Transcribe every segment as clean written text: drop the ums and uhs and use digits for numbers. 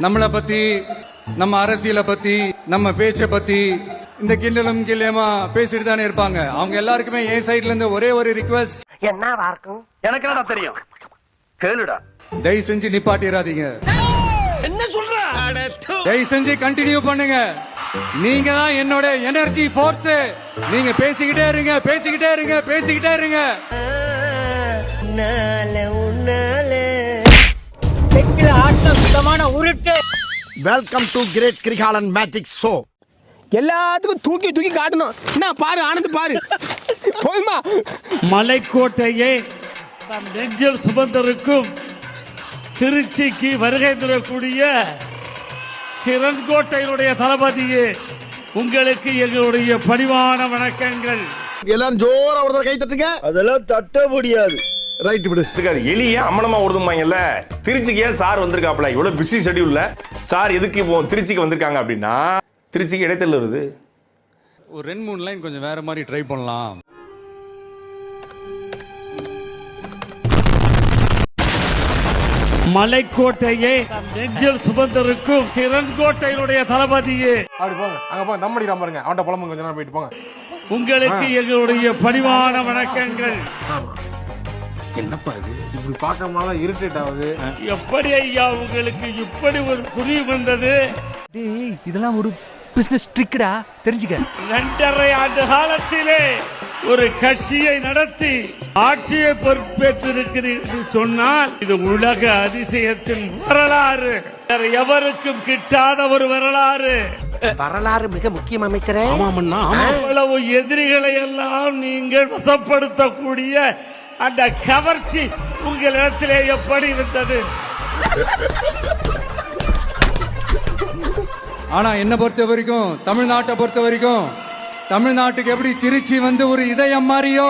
நம்மளை பத்தி, நம்ம அரசியலை பத்தி, நம்ம பேச்சை பத்தி இந்த கிண்டலும் கில்லியமா பேசிட்டு தானே இருப்பாங்க. அவங்க எல்லாருக்குமே என் சைடுல இருந்து ஒரே ஒரு ரிக்வெஸ்ட். என்னவா இருக்கும்? எனக்கு என்னடா தெரியும், கேளுடா. தயவு செஞ்சு நிப்பாட்டிராதீங்க. என்ன சொல்ற? தயவு செஞ்சு கண்டினியூ பண்ணுங்க. நீங்க தான் என்னோட எனர்ஜி ஃபோர்ஸ். நீங்க பேசிக்கிட்டே இருங்க, பேசிக்கிட்டே இருங்க, பேசிக்கிட்டே இருங்க. செக்கில ஆட்டம் சுத்தமான உருட்டு. Welcome to great Kirikalan magic show. எல்லாத்துக்கும் தூக்கி தூக்கி காட்டணும். என்ன பாரு, ஆனந்த் பாரு. போதுமா? மலைக்கோட்டையை தன் நெஞ்சில் சுமந்திருக்கும் திருச்சிக்கு வருகை தரக்கூடிய சிறன்கோட்டையினுடைய தளபதியே, உங்களுக்கு எங்களுடைய பணிவான வணக்கங்கள். எல்லாரும் ஜோரா ஒரு கை தட்டுங்க. அதெல்லாம் தட்ட முடியாது. ரைட் விடு. எலிய அம்மனமா ஓடுதுமாங்கல்ல. திருச்சிக்கு ஏன் சார் வந்திருக்காப்ல? இவ்வளவு பிஸி ஷெட்யூல்ல சார் எதுக்கு இப்போ திருச்சிக்கு வந்திருக்காங்க அப்படின்னா, திருச்சிக்கு இடைத்தல் வருது. ஒரு 2-3 லைன் கொஞ்சம் வேற மாதிரி ட்ரை பண்ணலாம். மலைக்கோட்டையை தன் நெஞ்சில் சுமந்திருக்கும் சிறன்கோட்டையினுடைய தளபதியே, அப்படி போங்க, அங்க போங்க. தம் அடிக்கிறான் பாருங்க, அவன்கிட்ட புலம்புங்க. கொஞ்ச நேரம் போயிட்டு போங்க. உங்களுக்கு எங்களுடைய பணிவான வணக்கங்கள். என்னப்பா இது இப்படி பார்க்கறதுனால இரிட்டேட் ஆகுது? எப்படி ஐயா உங்களுக்கு இப்படி ஒரு புரிய வந்தது? இதெல்லாம் ஒரு பிசினஸ் ட்ரிக்டா, தெரிஞ்சுக்க. 2.5 ஆண்டு காலத்திலே ஒரு கட்சியை நடத்தி ஆட்சியை பொறுப்பேற்றிருக்கிறீர்கள் சொன்னால் இது உலக அதிசயத்தின் வரலாறு. வேற எவருக்கும் கிட்டாத ஒரு வரலாறு. வரலாறு மிக முக்கியம் அமைச்சரே. அவ்வளவு எதிரிகளை எல்லாம் நீங்கள் வசப்படுத்தக்கூடிய அந்த கவர்ச்சி உங்களிடத்திலே எப்படி இருந்தது? ஆனா என்ன பொறுத்த வரைக்கும், தமிழ்நாட்டை பொறுத்த வரைக்கும், தமிழ்நாட்டுக்கு எப்படி திருச்சி வந்து ஒரு இதயம் மாறியோ,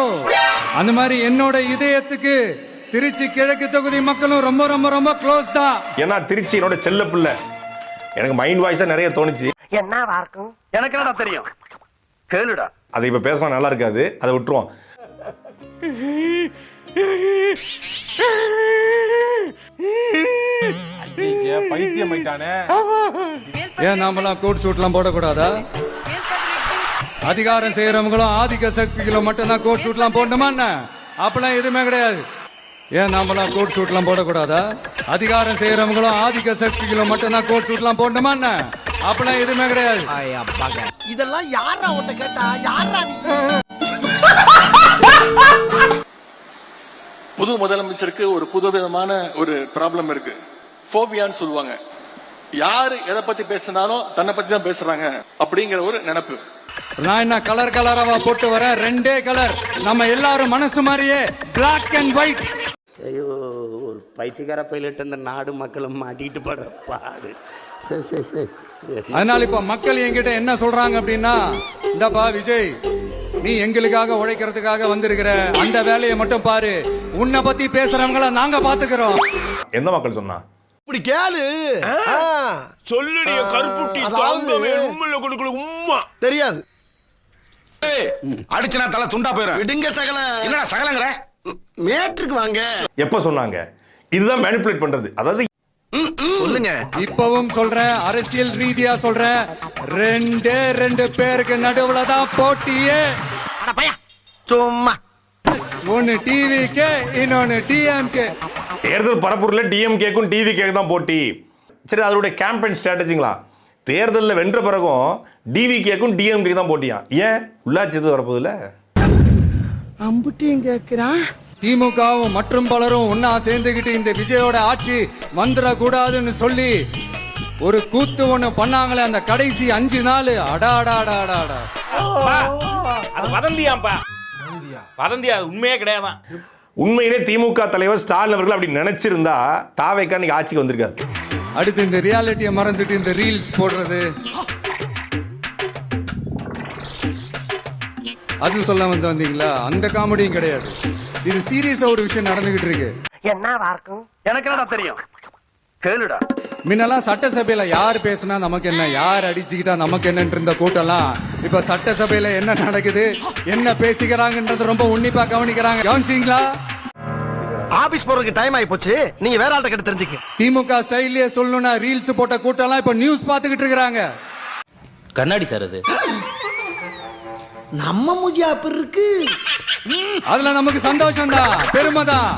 அந்த மாதிரி என்னோட இதயத்துக்கு திருச்சி கிழக்கு தொகுதி மக்களும் ரொம்ப ரொம்ப ரொம்ப க்ளோஸ் தான். ஏன்னா திருச்சி என்னோட செல்ல பிள்ளை. எனக்கு மைண்ட் வாய்ஸா நிறைய தோணுச்சு. என்னவா இருக்கும்? எனக்கு என்னடா தெரியும், கேளுடா. அதை இப்ப பேசினா நல்லா இருக்காது, அதை விட்டுருவோம். பைத்தியம் ஆயிட்டானே. ஏன் நாமெல்லாம் கோட் சூட்லாம் போடக்கூடாதா? அதிகாரம் செய்யறவங்களும் ஆதிக்க சக்திகளும் மட்டும்தான் கோட் சூட்லாம் போடணுமா? அப்பெல்லாம் எதுவுமே கிடையாது. ஏன் நாமெல்லாம் கோட் சூட்லாம் போடக்கூடாதா? அதிகாரம் செய்யறவங்களும் ஆதிக்க சக்திகளும் மட்டும்தான் கோட் சூட்லாம் போடணுமா? அப்பெல்லாம் எதுவுமே கிடையாது. இதெல்லாம் யாரா உன்கிட்ட கேட்டா? யாரா நீ? புது முதலமைச்சருக்கு ஒரு புதுவிதமான ஒரு ப்ராப்ளம் இருக்கு. ஃபோபியான்னு சொல்லுவாங்க. யாரு எதை பத்தி பேசினாலும் தன்னை பத்தி தான் பேசுறாங்க அப்படிங்கிற ஒரு நினைப்பு. நான் என்ன கலர் கலராவா போட்டு வரேன்? 2 கலர். நம்ம எல்லாரும் மனசு மாதிரியே பிளாக் அண்ட் ஒயிட். ஐயோ, ஒரு பைத்தியக்கார பைலட் அந்த நாடு மக்களும் மாட்டிட்டு படுற பாடு. அதனால இப்ப மக்கள் என்கிட்ட என்ன சொல்றாங்க அப்படின்னா, இந்தப்பா விஜய், நீ எங்களுக்காக உழைக்கிறதுக்காக வந்திருக்கிற, அந்த வேலையை மட்டும் பாரு, உன்னை பத்தி பேசுறவங்கள நாங்க பாத்துக்கிறோம். எந்த மக்கள் சொன்னா? இப்படி கேளு. சொல்லுடைய கருப்புட்டி தாங்கவே உண்மையில கொடுக்கல உம்மா தெரியாது. அடிச்சுனா தலை துண்டா போயிடும். விடுங்க சகல. என்னடா சகலங்கற? மேட்ருக்கு வாங்க. எப்ப சொன்னாங்க? இதுதான் மேனிபுலேட் பண்றது. அதாவது சொல்லுங்க. இப்பவும் சொல்றேன், அரசியல் ரீதியா சொல்றேன், 2 பேருக்கு நடுவுல தான் போட்டியே. சும்மா ஒன்னு டிவிக்கு, இன்னொன்னு டிஎம்கே. தேர்தல் பரப்புரில் டிஎம்கேக்கும் டிவிகேக்கு தான் போட்டி. சரி, அதனுடைய கேம்பெயின் ஸ்ட்ராட்டஜிங்களா? தேர்தலில் வென்ற பிறகும் டிவிகேக்கும் டிஎம்கே தான் போட்டியா? ஏன்? உள்ளாட்சி இது வரப்போதில்ல. அம்புட்டியும் கேட்கிறான். திமுகவும் மற்றும் பலரும் ஒன்னா சேர்ந்துகிட்டு இந்த விஜயோட ஆட்சி வந்துடக்கூடாதுன்னு சொல்லி ஒரு கூத்து ஒண்ணு பண்ணாங்களே, அந்த கடைசி 5 நாள். அடாடாடாடாடா, அது வதந்தியாம்பா. வதந்தியா, உண்மையே கிடையாதான். உண்மையிலே திமுக தலைவர் ஸ்டாலின் அவர்கள் அப்படி நினைச்சிருந்தா தாவேக்கா இன்னைக்கு ஆட்சிக்கு வந்திருக்காரு. அடுத்து இந்த ரியாலிட்டியை மறந்துட்டு இந்த ரீல்ஸ் போடுறது, அது சொல்ல வந்தீங்களா? அந்த காமெடியும் கிடையாது. இது சீரியஸா ஒரு விஷயம் நடந்துகிட்டு இருக்கு. என்னவா இருக்கும்? எனக்கு என்னடா தெரியும், கேளுடா. முன்னெல்லாம் சட்டசபையில யார் பேசினா நமக்கு என்ன, யார் அடிச்சுக்கிட்டா நமக்கு என்னன்னு இருந்த கூட்டம்லாம் இப்ப சட்டசபையில என்ன நடக்குது, என்ன பேசிக்கிறாங்கன்றது ரொம்ப உன்னிப்பா கவனிக்கிறாங்க. கவனிச்சீங்களா? ஆபீஸ் போறதுக்கு டைம் ஆயி போச்சு, நீங்க வேற ஆள்கிட்ட கேட்டு தெரிஞ்சுக்க. திமுக ஸ்டைல்லயே சொல்லணும்னா ரீல்ஸ் போட்ட கூட்டம்லாம் இப்ப நியூஸ் பாத்துக்கிட்டு இருக்காங்க. கண்ணாடி சார் அது. நம்ம மூஞ்சி அப்படி இருக்கு. அதுல நமக்கு சந்தோஷம் தான், பெருமை தான்.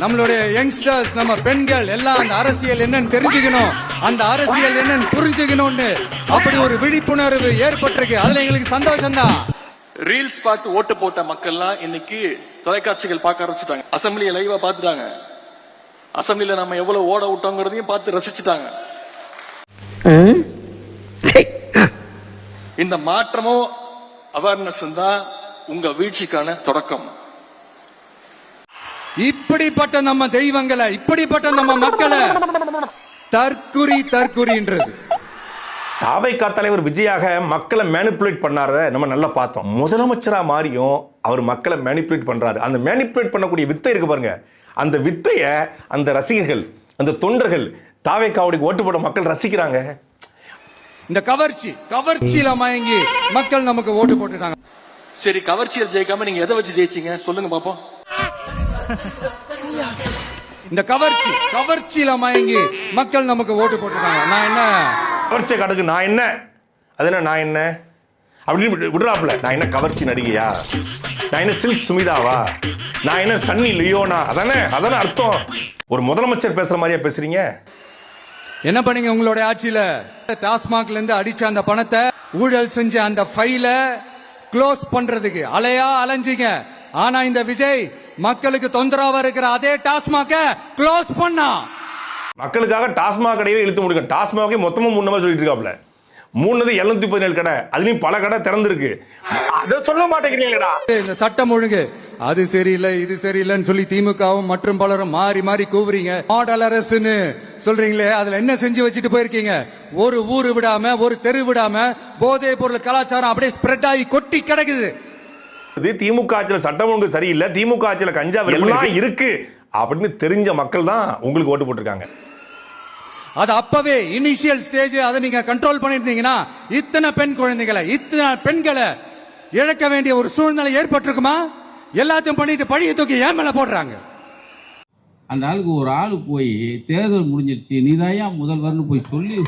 நம்மளுடைய யங்ஸ்டர்ஸ், நம்ம பெண்கள் எல்லாம் அந்த அரசியல் என்னன்னு தெரிஞ்சுக்கணும், அந்த அரசியல் என்னன்னு புரிஞ்சுக்கணும்னு அப்படி ஒரு விழிப்புணர்வு ஏற்பட்டிருக்கு. அதுல எங்களுக்கு சந்தோஷம் தான். ரீல்ஸ் பார்த்து ஓட்டு போட்ட மக்கள்லாம் இன்னைக்கு தொலைக்காட்சிகள் பார்க்க ஆரம்பிச்சுட்டாங்க. அசம்பிளியை லைவா பார்த்துட்டாங்க. அசம்பிளில நம்ம எவ்வளவு ஓட விட்டோங்கிறதையும் பார்த்து ரசிச்சுட்டாங்க. இந்த மாற்றமும் அவேர்னஸ் தான் உங்க வீழ்ச்சிக்கான தொடக்கம். இப்படிப்பட்ட நம்ம தெய்வங்களை, இப்படிப்பட்ட நம்ம மக்களை தற்குறின்றது. தாவைக்கா தலைவர் விஜயாக மக்களை மேனிப்புலேட் பண்ணாரத நம்ம நல்லா பார்த்தோம். முதலமைச்சரா மாறியும் அவர் மக்களை மேனிப்புலேட் பண்றாரு. அந்த மேனிப்புலேட் பண்ணக்கூடிய வித்தை இருக்கு பாருங்க, அந்த வித்தைய அந்த ரசிகர்கள், அந்த தொண்டர்கள், தாவைக்காவுடைய ஓட்டு போட மக்கள் ரசிக்கிறாங்க. இந்த கவர்ச்சியில மயங்கி மக்கள் நமக்கு ஓட்டு போட்டுட்டாங்க. சரி, கவர்ச்சியில் ஜெயிக்காம நீங்க எதை வச்சு ஜெயிச்சீங்க சொல்லுங்க பாப்போம். இந்த கவர்ச்சியில மயங்கி மக்கள் நமக்கு ஓட்டு போட்டுட்டாங்க. நான் என்ன கவர்ச்சியை காட்டுக்கு நான் என்ன, அது என்ன நான் என்ன அப்படின்னு விடுறாப்புல. நான் என்ன கவர்ச்சி நடிகையா, நான் என்ன சில்க் சுமிதாவா, நான் என்ன சன்னி லியோனா, அதானே அர்த்தம். ஒரு முதலமைச்சர் பேசுற மாதிரியா பேசுறீங்க? என்ன பண்ணீங்க உங்களுடைய ஆட்சியில? டாஸ்மாக்ல இருந்து அடிச்ச அந்த பணத்தை, ஊழல் செஞ்ச அந்த ஃபைல க்ளோஸ் பண்றதுக்கு அலைஞ்சீங்க. ஆனா இந்த விஜய் மக்களுக்கு தொந்தரவா இருக்கிற அதே டாஸ்மாக க்ளோஸ் பண்ணா. மக்களுக்காக டாஸ்மாக் கடையே இழுத்து முடிக்கும். டாஸ்மாகே மொத்தமும் 3 சொல்லிட்டு இருக்காப்ல. 717 கடை, அதுலயும் பல கடை திறந்திருக்கு. அதை சொல்ல மாட்டேங்கிறீங்களா? இந்த சட்டம் ஒழுங்கு அது சரியில்லை, இது சரியில்லைன்னு சொல்லி திமுகவும் மற்றும் பலரும் மாறி கூவுறீங்க. மாடல் அரசுன்னு சொல்றீங்களே, அதுல என்ன செஞ்சு வச்சுட்டு போயிருக்கீங்க? ஒரு ஊரு விடாம, ஒரு தெரு விடாம போதைப் பொருள் கலாச்சாரம் அப்படியே ஸ்ப்ரெட் ஆகி கொட்டி கிடக்குது. திமுக ஆட்சியில சட்டம் ஒழுங்கு சரியில்லை, திமுக ஆட்சியில கஞ்சா எல்லாம் இருக்கு அப்படின்னு தெரிஞ்ச மக்கள் தான் உங்களுக்கு ஓட்டு போட்டிருக்காங்க. அது அப்பவே இனிஷியல் ஸ்டேஜ் அதை நீங்க கண்ட்ரோல் பண்ணிருந்தீங்கன்னா இத்தனை பெண்களை இழக்க வேண்டிய ஒரு சூழ்நிலை ஏற்பட்டிருக்குமா? எல்லாத்தையும் பண்ணிட்டு பழிய தூக்கி ஏன் மேல போடுறாங்க. அந்த ஆளுக்கு ஒரு ஆளு போய் தேர்தல் முடிஞ்சிருச்சு, நீதாயா முதல்வர்னு போய் சொல்லி